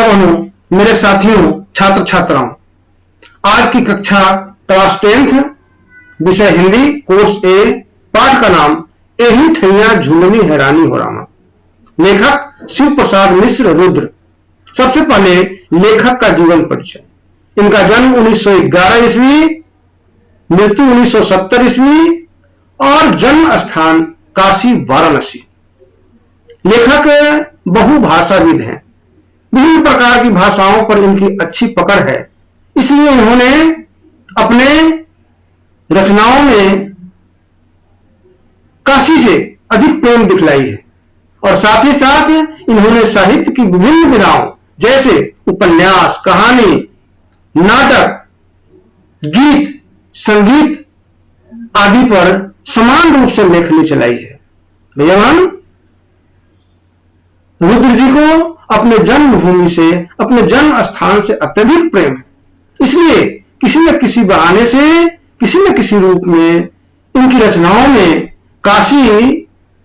बहनों, मेरे साथियों, छात्र छात्राओं, आज की कक्षा क्लास 10th, विषय हिंदी, कोर्स ए, पाठ का नाम एही ठैया झूलनी हैरानी हो रामा। लेखक शिव प्रसाद मिश्र रुद्र। सबसे पहले लेखक का जीवन परिचय। इनका जन्म 1911 ईस्वी, मृत्यु 1970 ईस्वी और जन्म स्थान काशी वाराणसी। लेखक बहुभाषाविद हैं। विभिन्न प्रकार की भाषाओं पर इनकी अच्छी पकड़ है, इसलिए इन्होंने अपने रचनाओं में काशी से अधिक प्रेम दिखलाई है और साथ ही साथ इन्होंने साहित्य की विभिन्न विधाओं जैसे उपन्यास, कहानी, नाटक, गीत, संगीत आदि पर समान रूप से लेखनी चलाई है। भैयावान, रुद्र जी को अपने जन्मभूमि से, अपने जन्म स्थान से अत्यधिक प्रेम है, इसलिए किसी न किसी बहाने से, किसी न किसी रूप में इनकी रचनाओं में काशी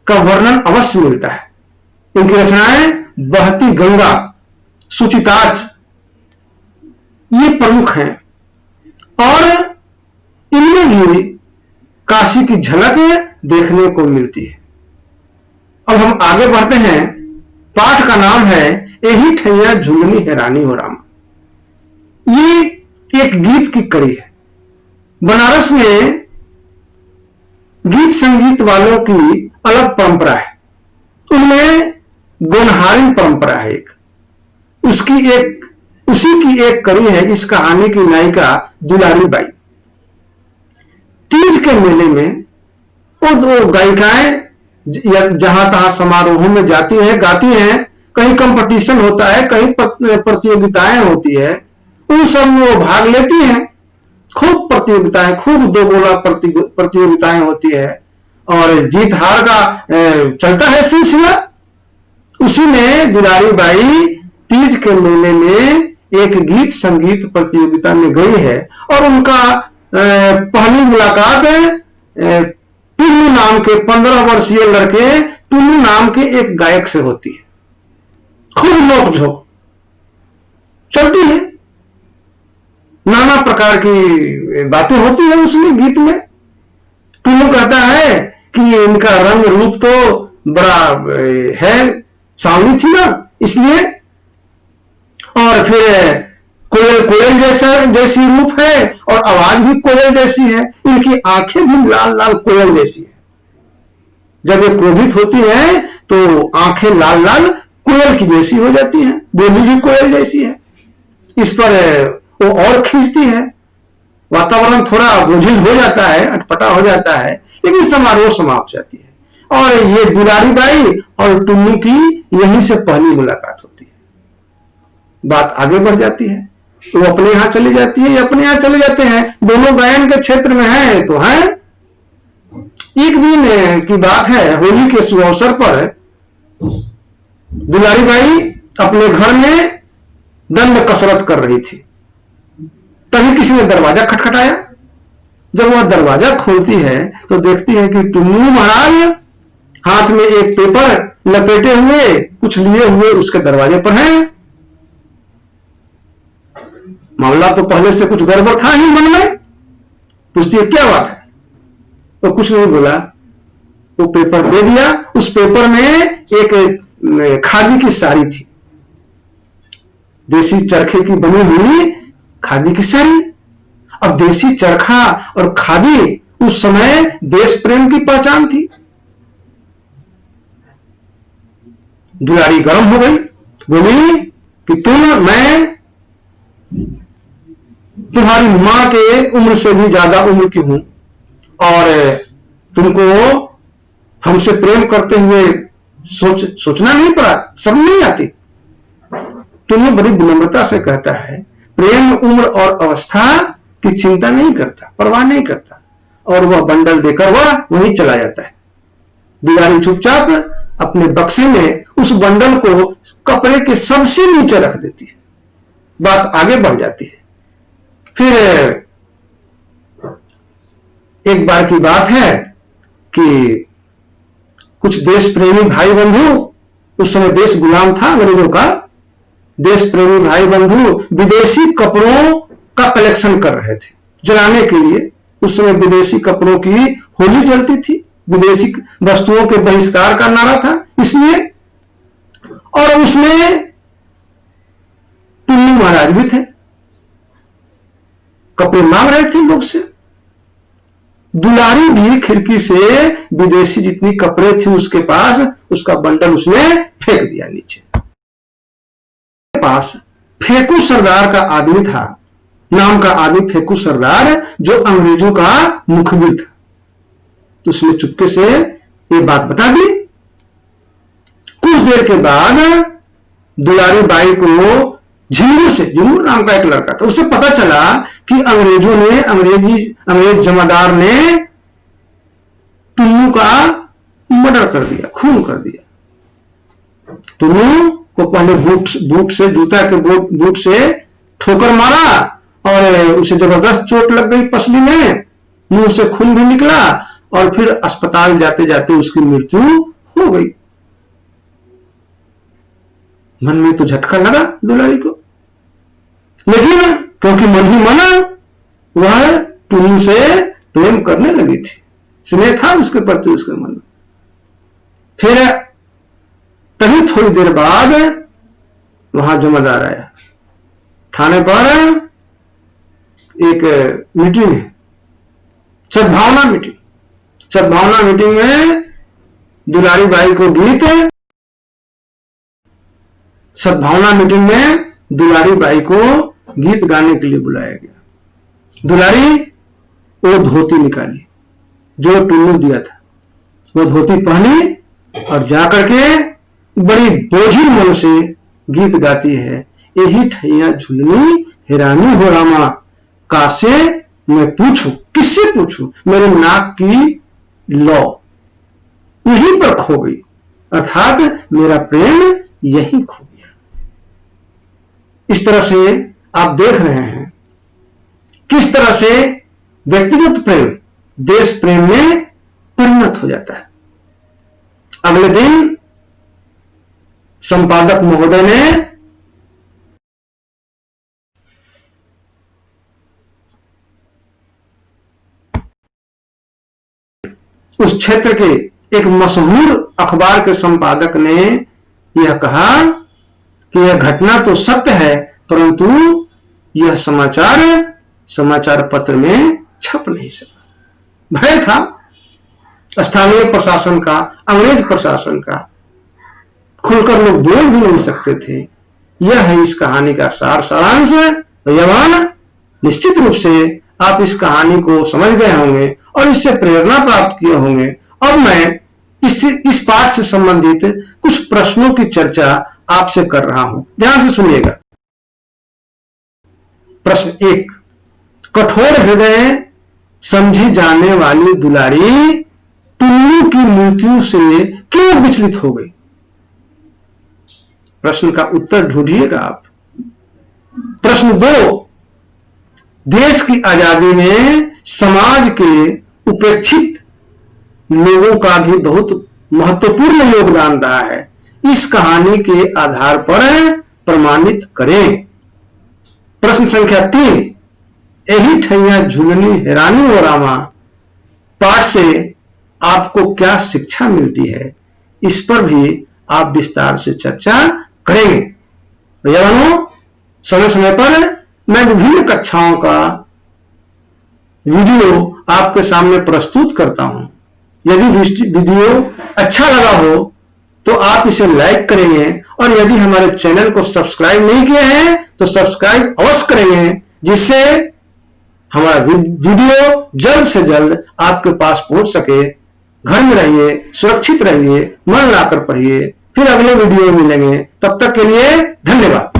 का वर्णन अवश्य मिलता है। इनकी रचनाएं बहती गंगा, सुचिताज ये प्रमुख हैं और इनमें भी काशी की झलक देखने को मिलती है। अब हम आगे बढ़ते हैं। पाठ का नाम है एही ठैया झूलनी हैरानी हो रामा। ये एक गीत की कड़ी है। बनारस में गीत संगीत वालों की अलग परंपरा है। उनमें गौनहारिन परंपरा है एक। उसी की एक कड़ी है इस कहानी की नायिका दुलारी बाई। तीज के मेले में वो दो गायिकाएं जहां तहां समारोहों में जाती हैं, गाती हैं, कहीं कंपटीशन होता है, कहीं प्रतियोगिताएं होती है, उन सब में वो भाग लेती हैं। खूब प्रतियोगिताएं, खूब दो गोला प्रतियोगिताएं होती है और जीत हार का चलता है सिलसिला। उसी में दुलारी बाई तीज के मेले में एक गीत संगीत प्रतियोगिता में गई है और उनका पहली मुलाकात टुन्नू नाम के 15 वर्षीय लड़के टुन्नू नाम के एक गायक से होती है। खूब नोक-झोंक चलती है, नाना प्रकार की बातें होती है उसमें गीत में। टुन्नू कहता है कि इनका रंग रूप तो बड़ा है, सांवली थी ना, इसलिए, और फिर कोयल जैसी रूप है और आवाज भी कोयल जैसी है, इनकी आंखें भी लाल लाल कोयल जैसी है। जब ये क्रोधित होती है तो आंखें लाल लाल कोयल की जैसी हो जाती हैं, बोली भी कोयल जैसी है। इस पर वो और खींचती है। वातावरण थोड़ा बोझिल हो जाता है, अटपटा हो जाता है, लेकिन समारोह समाप्त जाती है और ये दुलारी बाई और टुन्नू की यहीं से पहली मुलाकात होती है। बात आगे बढ़ जाती है, वो अपने यहां चली जाती है, ये अपने यहां चले जाते हैं। दोनों गायन के क्षेत्र में हैं तो हैं। एक दिन की बात है, होली के शुभ अवसर पर दुलारी बाई अपने घर में दंड कसरत कर रही थी। तभी किसी ने दरवाजा खटखटाया। जब वह दरवाजा खोलती है तो देखती है कि टुन्नू महाराज हाथ में एक पेपर लपेटे हुए, कुछ लिए हुए उसके दरवाजे पर हैं। मामला तो पहले से कुछ गड़बड़ था ही मन में। पूछती है क्या बात है? तो कुछ नहीं बोला, वो पेपर दे दिया। उस पेपर में एक खादी की साड़ी थी, देसी चरखे की बनी हुई खादी की साड़ी। अब देसी चरखा और खादी उस समय देश प्रेम की पहचान थी। दुलारी गर्म हो गई, बोली कि मैं तुम्हारी मां के उम्र से भी ज्यादा उम्र की हूं और तुमको हमसे प्रेम करते हुए सोचना नहीं पड़ा, समझ नहीं आती। टुन्नू बड़ी विनम्रता से कहता है, प्रेम उम्र और अवस्था की चिंता नहीं करता, परवाह नहीं करता, और वह बंडल देकर वह वहीं चला जाता है। दुलारी चुपचाप अपने बक्से में उस बंडल को कपड़े के सबसे नीचे रख देती है। बात आगे बढ़ जाती है। फिर एक बार की बात है कि कुछ देश प्रेमी भाई बंधु, उस समय देश गुलाम था अंग्रेजों का, देश प्रेमी भाई बंधु विदेशी कपड़ों का कलेक्शन कर रहे थे जलाने के लिए। उस समय विदेशी कपड़ों की होली चलती थी, विदेशी वस्तुओं के बहिष्कार का नारा था इसलिए। और उसमें टुल्लू महाराज भी थे, कपड़े मांग रहे थे लोग से। दुलारी भी खिड़की से विदेशी जितनी कपड़े थे उसके पास, उसका बंडल उसने फेंक दिया नीचे। पास फेकू सरदार का आदमी था, नाम का आदमी फेकू सरदार, जो अंग्रेजों का मुखबिर था। तो उसने चुपके से ये बात बता दी। कुछ देर के बाद दुलारी बाई को झिंगुर नाम का एक लड़का था, उससे पता चला कि अंग्रेजों ने अंग्रेज जमादार ने टुल्लू का मर्डर कर दिया, खून कर दिया। टुल्लू को पहले बूट से, जूता के बूट से ठोकर मारा और उसे जबरदस्त चोट लग गई पसली में, मुंह से खून भी निकला और फिर अस्पताल जाते जाते उसकी मृत्यु हो गई। मन में तो झटका लगा दुलारी को, लेकिन क्योंकि मन ही मना, वह टुल्लू से प्रेम करने लगी थी, स्नेह था उसके प्रति उसके मन में। फिर तभी थोड़ी देर बाद वहां जमादार आया, थाने पर एक मीटिंग है, सद्भावना मीटिंग। सद्भावना मीटिंग में दुलारी बाई को गीत, सद्भावना मीटिंग में दुलारी बाई को गीत गाने के लिए बुलाया गया। दुलारी वो धोती निकाली जो टुल्लू दिया था, वो धोती पहनी और जाकर के बड़ी बोझिल मन से गीत गाती है, यही ठैया झुलनी हैरानी हो रामा, कासे मैं पूछूं, किससे पूछूं, मेरे नाक की लौ यहीं पर खो गई, अर्थात मेरा प्रेम यहीं खो गया। इस तरह से आप देख रहे हैं किस तरह से व्यक्तिगत प्रेम देश प्रेम में परिणत हो जाता है। अगले दिन संपादक महोदय ने उस क्षेत्र के एक मशहूर अखबार के संपादक ने यह कहा कि यह घटना तो सत्य है, परंतु यह समाचार पत्र में छप नहीं सका। भय था स्थानीय प्रशासन का, अंग्रेज प्रशासन का, खुलकर लोग बोल भी नहीं सकते थे। यह है इस कहानी का सारांश। भैयावान, निश्चित रूप से आप इस कहानी को समझ गए होंगे और इससे प्रेरणा प्राप्त किए होंगे। अब मैं इस पाठ से संबंधित कुछ प्रश्नों की चर्चा आपसे कर रहा हूं, ध्यान से सुनिएगा। प्रश्न 1, कठोर हृदय समझी जाने वाली दुलारी टुल्लू की मृत्यु से क्यों विचलित हो गई? प्रश्न का उत्तर ढूंढिएगा आप। प्रश्न 2, देश की आजादी में समाज के उपेक्षित लोगों का भी बहुत महत्वपूर्ण योगदान रहा है, इस कहानी के आधार पर प्रमाणित करें। प्रश्न संख्या 3, यही ठैया झुलनी हैरानी हो रामा पाठ से आपको क्या शिक्षा मिलती है, इस पर भी आप विस्तार से चर्चा करेंगे। भैयाओं, समय समय पर मैं विभिन्न कक्षाओं का वीडियो आपके सामने प्रस्तुत करता हूं। यदि वीडियो अच्छा लगा हो तो आप इसे लाइक करेंगे और यदि हमारे चैनल को सब्सक्राइब नहीं किए हैं तो सब्सक्राइब अवश्य करेंगे, जिससे हमारा वीडियो जल्द से जल्द आपके पास पहुंच सके। घर में रहिए, सुरक्षित रहिए, मन लाकर पढ़िए। फिर अगले वीडियो में मिलेंगे, तब तक के लिए धन्यवाद।